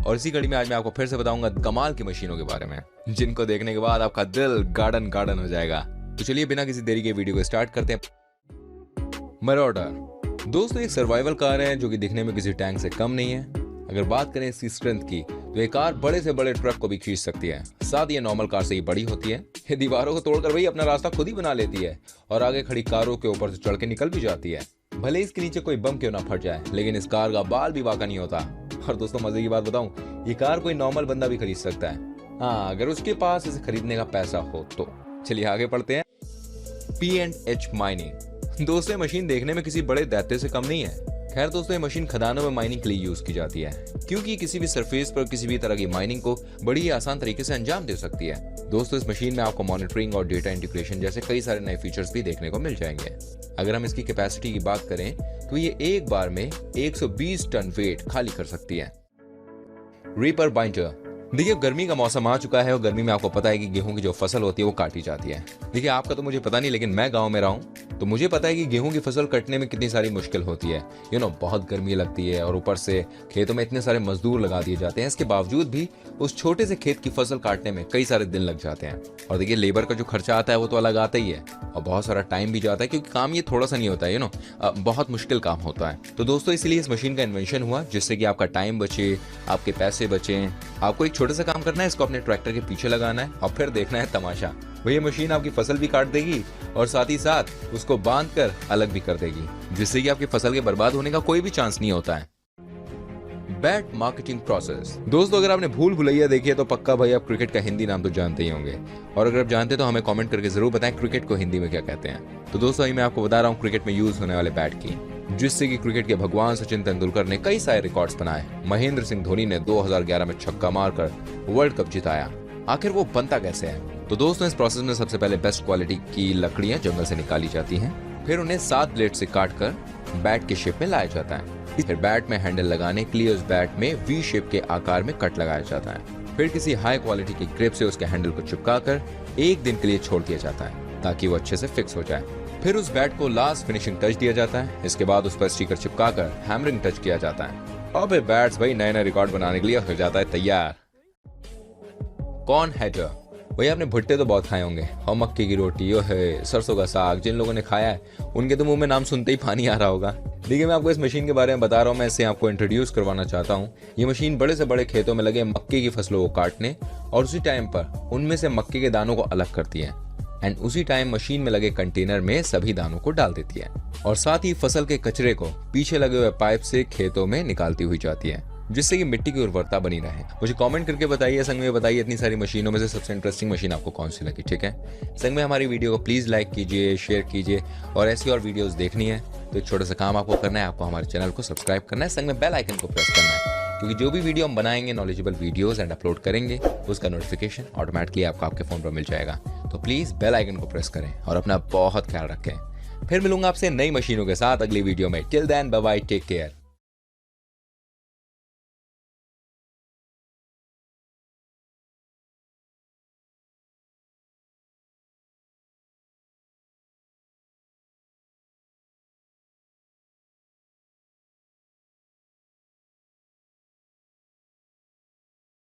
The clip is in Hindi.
और इसी कड़ी में आज मैं आपको फिर से बताऊंगा कमाल की मशीनों के बारे में, जिनको देखने के बाद आपका दिल गार्डन गार्डन हो जाएगा। तो चलिए बिना किसी देरी के वीडियो को स्टार्ट करते हैं। मराडर दोस्तों एक सर्वाइवल कार है जो कि दिखने में किसी टैंक से कम नहीं है। अगर बात करें इसकी स्ट्रेंथ की तो ये कार बड़े से बड़े ट्रक को भी खींच सकती है। साथ ही ये नॉर्मल कार से ही बड़ी होती है। ये दीवारों को तोड़कर भाई अपना रास्ता खुद ही बना लेती है और आगे खड़ी कारों के ऊपर से चढ़ के निकल भी जाती है। भले इसके नीचे कोई बम क्यों ना फट जाए, लेकिन इस कार का बाल भी बाका नहीं होता। और दोस्तों मजे की बात बताऊं, ये कार कोई नॉर्मल बंदा भी खरीद सकता है, हाँ अगर उसके पास इसे खरीदने का पैसा हो तो। चलिए आगे पढ़ते हैं। P&H माइनिंग दोस्तों मशीन देखने में किसी बड़े दैत्य से कम नहीं है। खैर दोस्तों ये मशीन खदानों में माइनिंग के लिए यूज की जाती है, क्योंकि किसी भी सरफेस पर किसी भी तरह की माइनिंग को बड़ी ही आसान तरीके से अंजाम दे सकती है। दोस्तों इस मशीन में आपको मॉनिटरिंग और डेटा इंटीग्रेशन जैसे कई सारे नए फीचर्स भी देखने को मिल जाएंगे। अगर हम इसकी कैपेसिटी की बात करें तो ये एक बार में 120 टन वेट खाली कर सकती है। रीपर बाइंडर देखिए गर्मी का मौसम आ चुका है और गर्मी में आपको पता है कि गेहूं की जो फसल होती है वो काटी जाती है। देखिए आपका तो मुझे पता नहीं, लेकिन मैं गांव में रहा हूं तो मुझे पता है कि गेहूं की फसल कटने में कितनी सारी मुश्किल होती है। बहुत गर्मी लगती है और ऊपर से खेतों में इतने सारे मजदूर लगा दिए जाते हैं। इसके बावजूद भी उस छोटे से खेत की फसल काटने में कई सारे दिन लग जाते हैं। और देखिए लेबर का जो खर्चा आता है वो तो अलग आता ही है और बहुत सारा टाइम भी जाता है, क्योंकि काम ये थोड़ा सा नहीं होता है, बहुत मुश्किल काम होता है। तो दोस्तों इसीलिए इस मशीन का इन्वेंशन हुआ, जिससे कि आपका टाइम बचे, आपके पैसे बचे। आपको एक छोटा सा काम करना है, इसको अपने ट्रैक्टर के पीछे लगाना है और फिर देखना है तमाशा। वही मशीन आपकी फसल भी काट देगी और साथ ही साथ उसको बांधकर अलग भी कर देगी, जिससे कि आपकी फसल के बर्बाद होने का कोई भी चांस नहीं होता है। बैट मार्केटिंग प्रोसेस दोस्तों अगर आपने भूल भुलैया देखी है तो पक्का भाई आप क्रिकेट का हिंदी नाम तो जानते ही होंगे, और अगर आप जानते तो हमें कमेंट करके जरूर बताएं क्रिकेट को हिंदी में क्या कहते हैं। तो दोस्तों अभी मैं आपको बता रहा हूँ क्रिकेट में यूज होने वाले बैट की, जिससे कि क्रिकेट के भगवान सचिन तेंदुलकर ने कई सारे रिकॉर्ड्स बनाए। महेंद्र सिंह धोनी ने 2011 में छक्का मारकर वर्ल्ड कप जिताया। आखिर वो बनता कैसे है? तो दोस्तों इस प्रोसेस में सबसे पहले बेस्ट क्वालिटी की लकड़ियां जंगल से निकाली जाती हैं, फिर उन्हें 7 ब्लेड से काटकर बैट के शेप में लाया जाता है। फिर बैट में हैंडल लगाने के लिए उस बैट में वी शेप के आकार में कट लगाया जाता है। फिर किसी हाई क्वालिटी की ग्रिप से उसके हैंडल को चिपकाकर 1 दिन के लिए छोड़ दिया जाता है, ताकि वो अच्छे से फिक्स हो जाए। फिर उस बैट को लास्ट फिनिशिंग टच दिया जाता है। इसके बाद उस पर स्टिकर चिपकाकर हैमरिंग टच किया जाता है और फिर बैट्स भाई नए नए रिकॉर्ड बनाने के लिए हो जाता है तैयार। कॉर्न हेडर वही आपने भुट्टे तो बहुत खाए होंगे और मक्की की रोटी, यो है सरसों का साग। जिन लोगों ने खाया है उनके तो मुंह में नाम सुनते ही पानी आ रहा होगा। देखिए मैं आपको इस मशीन के बारे में बता रहा हूँ, मैं इसे आपको इंट्रोड्यूस करवाना चाहता हूँ। ये मशीन बड़े से बड़े खेतों में लगे मक्के की फसलों को काटने और उसी टाइम पर उनमें से मक्के के दानों को अलग करती है एंड उसी टाइम मशीन में लगे कंटेनर में सभी दानों को डाल देती है और साथ ही फसल के कचरे को पीछे लगे हुए पाइप से खेतों में निकालती हुई जाती है, जिससे कि मिट्टी की उर्वरता बनी रहे। मुझे कमेंट करके बताइए, संग में बताइए इतनी सारी मशीनों में से सबसे इंटरेस्टिंग मशीन आपको कौन सी लगी। ठीक है, संग में हमारी वीडियो को प्लीज लाइक कीजिए, शेयर कीजिए, और ऐसी और वीडियोस देखनी है तो एक छोटा सा काम आपको करना है, आपको हमारे चैनल को सब्सक्राइब करना है, संग में बेल आइकन को प्रेस करना है, क्योंकि जो भी वीडियो हम बनाएंगे नॉलेजेबल वीडियोस एंड अपलोड करेंगे उसका नोटिफिकेशन ऑटोमेटिकली आपको आपके फोन पर मिल जाएगा। तो प्लीज बेल आइकन को प्रेस करें और अपना बहुत ख्याल रखें। फिर मिलूंगा आपसे नई मशीनों के साथ अगली वीडियो में। Till then bye bye, take care.